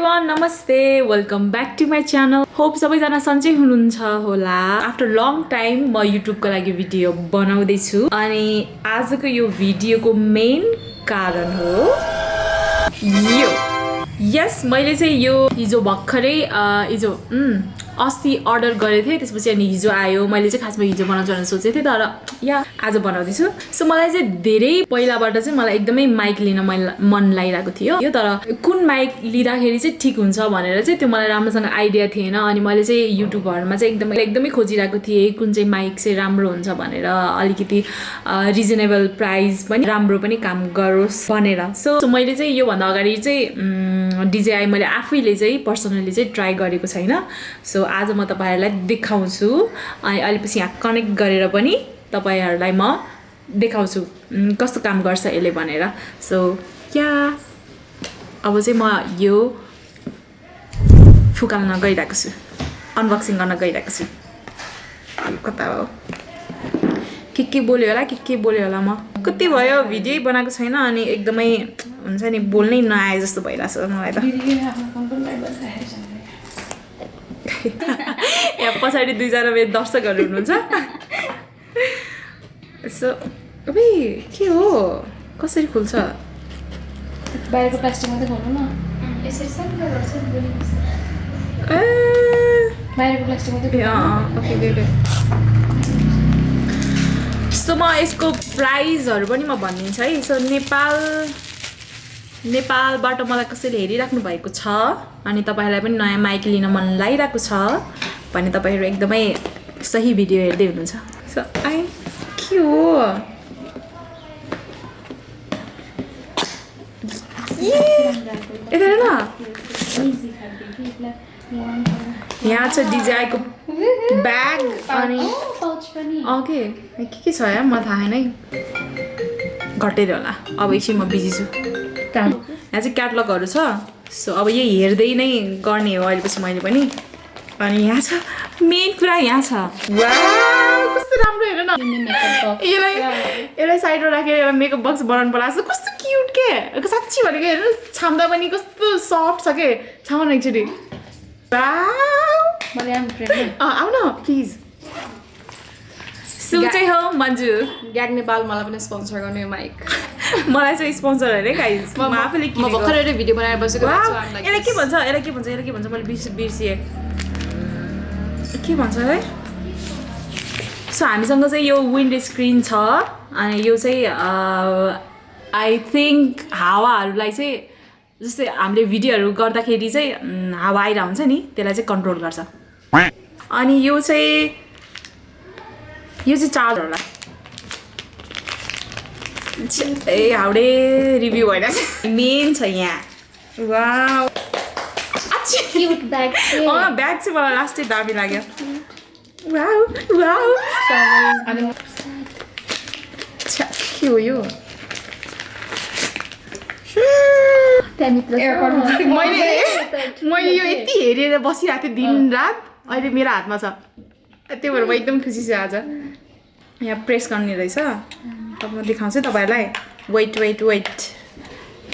everyone नमस्ते welcome back to my channel hope सबैजना सन्चै हुनुहुन्छ होला आफ्टर लङ टाइम म युट्युबको लागि भिडियो बनाउँदैछु अनि आजको यो भिडियोको मेन कारण हो यो यस मैले चाहिँ यो हिजो भर्खरै अस्ति अर्डर गरेको थिएँ त्यसपछि अनि हिजो आयो मैले चाहिँ खासमा हिजो बनाउँछु भनेर सोचेको थिएँ तर आज बनाउँदैछु सो मलाई चाहिँ धेरै पहिलाबाट चाहिँ मलाई एकदमै माइक लिन मन लागिरहेको थियो यो तर कुन माइक लिँदाखेरि चाहिँ ठिक हुन्छ भनेर चाहिँ त्यो मलाई राम्रोसँग आइडिया थिएन अनि मैले चाहिँ युट्युबहरूमा चाहिँ एकदमै खोजिरहेको थिएँ कुन चाहिँ माइक चाहिँ राम्रो हुन्छ भनेर अलिकति रिजनेबल प्राइस पनि राम्रो पनि काम गरोस् भनेर सो मैले चाहिँ योभन्दा अगाडि चाहिँ DJI मैले आफैले चाहिँ पर्सनली चाहिँ ट्राई गरेको छैन सो आज म तपाईहरुलाई देखाउँछु अनि अलिपछि यहाँ कनेक्ट गरेर पनि तपाईहरुलाई म देखाउँछु कस्तो काम गर्छ यसले भनेर सो अब चाहिँ म यो फुकाल्न गइरहेको छु अनबक्सिङ गर्न गइरहेको छु कता हो के बोल्यो होला म कति भयो भिडियो बनाएको छैन अनि एकदमै हुन्छ नि बोल्नै नआए जस्तो भइराछ मलाई त यहाँ पछाडि दुईजना मेरो दर्शकहरू हुनुहुन्छ सो अबे के हो कसरी खुल्छ बाहिरको प्लास्टिक मात्रै खोल्नु न यसरी सबै गर्छ बाहिरको प्लास्टिक मात्रै ओके सो म यसको प्राइसहरू पनि म भनिदिन्छु है सो नेपालबाट मलाई कसैले हेरिराख्नु भएको छ अनि तपाईहरुलाई पनि नयाँ माइक लिन मन लागिरहेको छ भने तपाईहरु एकदमै सही भिडियो हेर्दै हुनुहुन्छ सो के हो हेर न यहाँ छ DJI को ब्याग अनि ओके के छ यार म थाहा छैन है घटेर होला अब एकछिन म बिजी छु यहाँ चाहिँ क्याटलगहरू छ सो अब यो हेर्दै नै गर्ने हो अहिलेपछि मैले पनि अनि यहाँ छ मेन कुरा यहाँ छ वाउ कस्तो राम्रो हेर न यसलाई साइडमा राखेर एउटा मेकअप बक्स बनाउनु पर्ला कस्तो क्युट के साँच्ची भनेको हेर्नु छाम्दा पनि कस्तो सफ्ट छ के छाम न एकचोटि आऊ न प्लिज सो चाहिँ हो मन्जु ग्याग नेपाल मलाई पनि स्पोन्सर गर्ने माइक मलाई चाहिँ स्पोन्सर अरे गाइस म आफैले किनेको म भर्खरै भिडियो बनाएर बसेको यसलाई के भन्छ मैले बिर्सिएँ के भन्छ है सो हामीसँग चाहिँ यो विन्ड स्क्रिन छ अनि यो चाहिँ आई थिङ्क हावाहरूलाई चाहिँ जस्तै हामीले भिडियोहरू गर्दाखेरि चाहिँ हावा आइरहेको हुन्छ नि त्यसलाई चाहिँ कन्ट्रोल गर्छ अनि यो चाहिँ चार्ज होला ए हाउडे रिभ्यू भइरहेछ मेन छ यहाँ वाउ क्यूट ब्याग ब्याग चाहिँ मलाई लास्टै दामी लाग्यो वाउ के हो यो मैले यो यति हेरेर बसिरहेको थिएँ दिन रात अहिले मेरो हातमा छ त्यो भएर म एकदम खुसी छु आज यहाँ प्रेस गर्ने रहेछ अब म देखाउँछु तपाईँहरूलाई वेट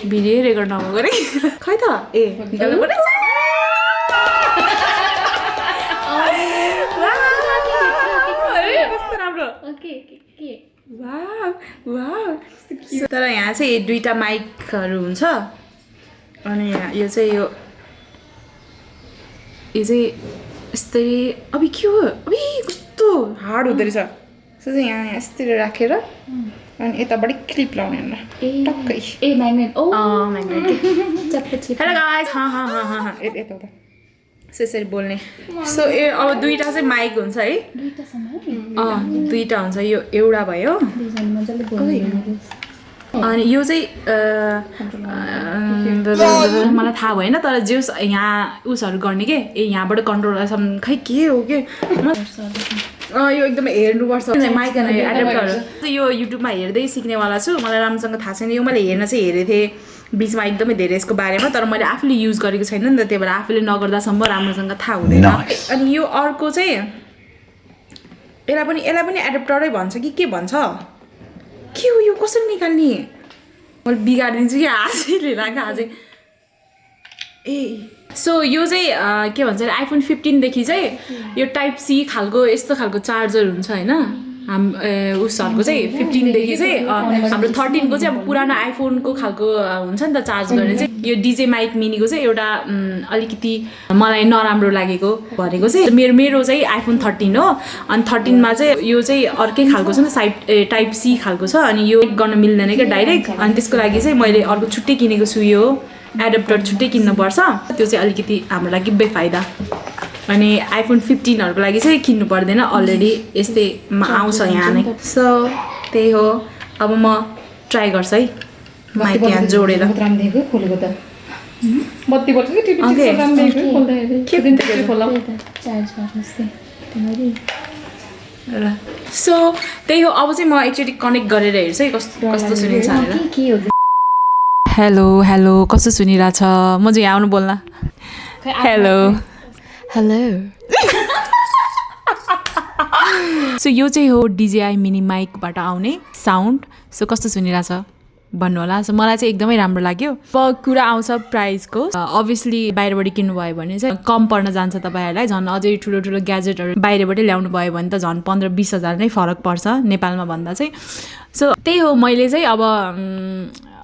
भिडियो रेकर्ड नभएको अरे खै त ए निकाल्नु पर्ने कस्तो राम्रो तर यहाँ चाहिँ दुईटा माइकहरू हुन्छ अनि यहाँ यो चाहिँ यस्तै अब के हो कस्तो हार्ड हुँदो रहेछ सो चाहिँ यहाँ यस्तै राखेर अनि यताबाट क्लिप लाउने टक्कै म्याग्नेट हेलो गाइस यता सो यसरी बोल्ने सो अब दुईटा चाहिँ माइक हुन्छ है दुईटा हुन्छ यो एउटा भयो अनि यो चाहिँ मलाई थाहा भएन तर जेस यहाँ उसहरू गर्ने के यहाँबाट कन्ट्रोल खै के हो के यो एकदमै हेर्नुपर्छ माइक एडेप्टरहरू यो युट्युबमा हेर्दै सिक्नेवाला छु मलाई राम्रोसँग थाहा छैन यो मैले हेर्न चाहिँ हेरेको थिएँ बिचमा एकदमै धेरै यसको बारेमा तर मैले आफूले युज गरेको छैन नि त त्यही भएर आफूले नगर्दासम्म राम्रोसँग थाहा हुँदैन अनि यो अर्को चाहिँ यसलाई पनि एडेप्टरै भन्छ कि के भन्छ के हो यो कसरी निकाल्ने मैले बिगारिदिन्छु कि आजैले लाग्यो आजै सो यो चाहिँ के भन्छ आइफोन 15 देखि चाहिँ यो टाइप सी खालको यस्तो खालको चार्जर हुन्छ हैन उसहरूको चाहिँ 15 देखि चाहिँ हाम्रो 13 को चाहिँ अब पुरानो आइफोनको खालको हुन्छ नि त चार्ज गर्ने चाहिँ यो डीजे माइक मिनीको चाहिँ एउटा अलिकति मलाई नराम्रो लागेको भनेको चाहिँ मेरो चाहिँ आइफोन 13 हो अनि 13 मा चाहिँ यो चाहिँ अर्कै खालको छ नि साइड टाइप सी खालको छ अनि यो गर्न मिल्दैन क्या डाइरेक्ट अनि त्यसको लागि चाहिँ मैले अर्को छुट्टै किनेको छु यो एडप्टर छुट्टै किन्नुपर्छ त्यो चाहिँ अलिकति हाम्रो लागि बेफाइदा अनि आइफोन 15हरूको लागि चाहिँ किन्नु पर्दैन अलरेडी यस्तैमा आउँछ यहाँ नै सो त्यही हो अब म ट्राई गर्छु है माइक यहाँ जोडेर सो त्यही हो अब चाहिँ म एकचोटि कनेक्ट गरेर हेर्छु है कस्तो सुनिन्छ भनेर हेलो हेलो कस्तो सुनिरहेछ म चाहिँ यहाँ आउनु बोल्न हेलो हेलो सो यो चाहिँ हो DJI मिनी माइकबाट आउने साउन्ड सो कस्तो सुनिरहेछ भन्नु होला सो मलाई चाहिँ एकदमै राम्रो लाग्यो अब कुरा आउँछ प्राइसको अभियसली बाहिरबाट किन्नुभयो भने चाहिँ कम पर्न जान्छ तपाईँहरूलाई झन् अझै ठुलो ठुलो ग्याजेटहरू बाहिरबाटै ल्याउनु भयो भने त झन् 15-20 हजार नै फरक पर्छ नेपालमा भन्दा चाहिँ सो त्यही हो मैले चाहिँ अब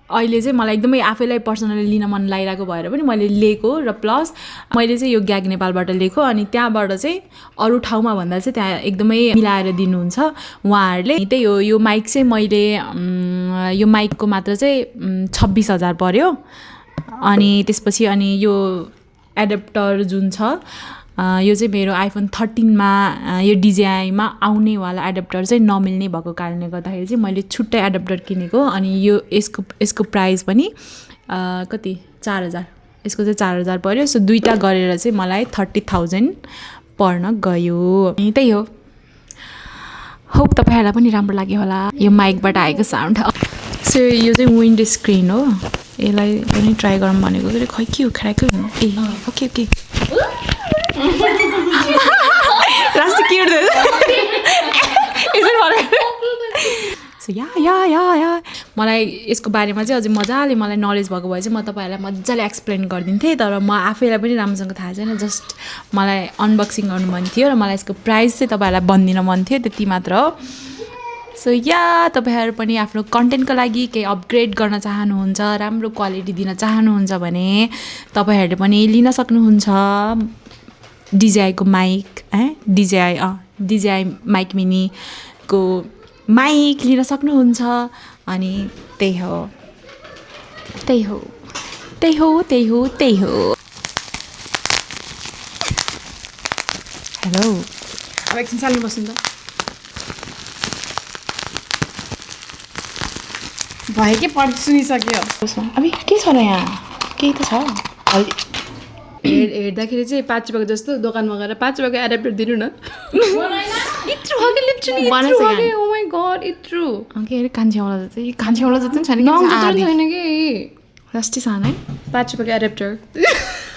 अहिले चाहिँ मलाई एकदमै आफैलाई पर्सनली लिन मन लागिरहेको भएर पनि मैले लिएको र प्लस मैले चाहिँ यो ग्याग नेपालबाट लिएको अनि त्यहाँबाट चाहिँ अरू ठाउँमा भन्दा चाहिँ त्यहाँ एकदमै मिलाएर दिनुहुन्छ उहाँहरूले त्यही हो यो माइक चाहिँ मैले यो माइकको मात्र चाहिँ 26,000 पर्यो अनि त्यसपछि अनि यो एडप्टर जुन छ यो चाहिँ मेरो आइफोन 13 मा यो DJI-मा आउनेवाला एडप्टर चाहिँ नमिल्ने भएको कारणले गर्दाखेरि चाहिँ मैले छुट्टै एडप्टर किनेको अनि यो यसको प्राइस पनि कति 4,000 यसको चाहिँ 4,000 पर्यो सो दुईटा गरेर चाहिँ मलाई 30,000 पर्न गयो अनि त्यही हो होप तपाईँहरूलाई पनि राम्रो लाग्यो होला यो माइकबाट आएको साउन्ड सो यो चाहिँ विन्ड स्क्रिन हो यसलाई पनि ट्राई गरौँ भनेको खै के हो खराकै हुनु ए ओके ओके रास्ता के सो या मलाई यसको बारेमा चाहिँ अझै मजाले मलाई नलेज भएको भए चाहिँ म तपाईँहरूलाई मजाले एक्सप्लेन गरिदिन्थेँ तर म आफैलाई पनि राम्रोसँग थाहा छैन जस्ट मलाई अनबक्सिङ गर्नु मन थियो र मलाई यसको प्राइस चाहिँ तपाईँहरूलाई भनिदिन मन थियो त्यति मात्र हो सो या तपाईँहरू पनि आफ्नो कन्टेन्टको लागि केही अपग्रेड गर्न चाहनुहुन्छ राम्रो क्वालिटी दिन चाहनुहुन्छ भने तपाईँहरूले पनि लिन सक्नुहुन्छ DJI को माइक DJI माइक मिनीको माइक लिन सक्नुहुन्छ अनि त्यही हो हेलो अब एकछिन सालमा बस्नु त भयो के पढ सुनिसक्यो अब के छ र यहाँ केही त छ हेर्दाखेरि चाहिँ 5 रुपियाँको जस्तो दोकानमा गएर 5 रुपियाँको एडाप्टर दिनु न कान्छेवाला जस्तो छैन कि जस्तै सानो है 5 रुपियाँको एडाप्टर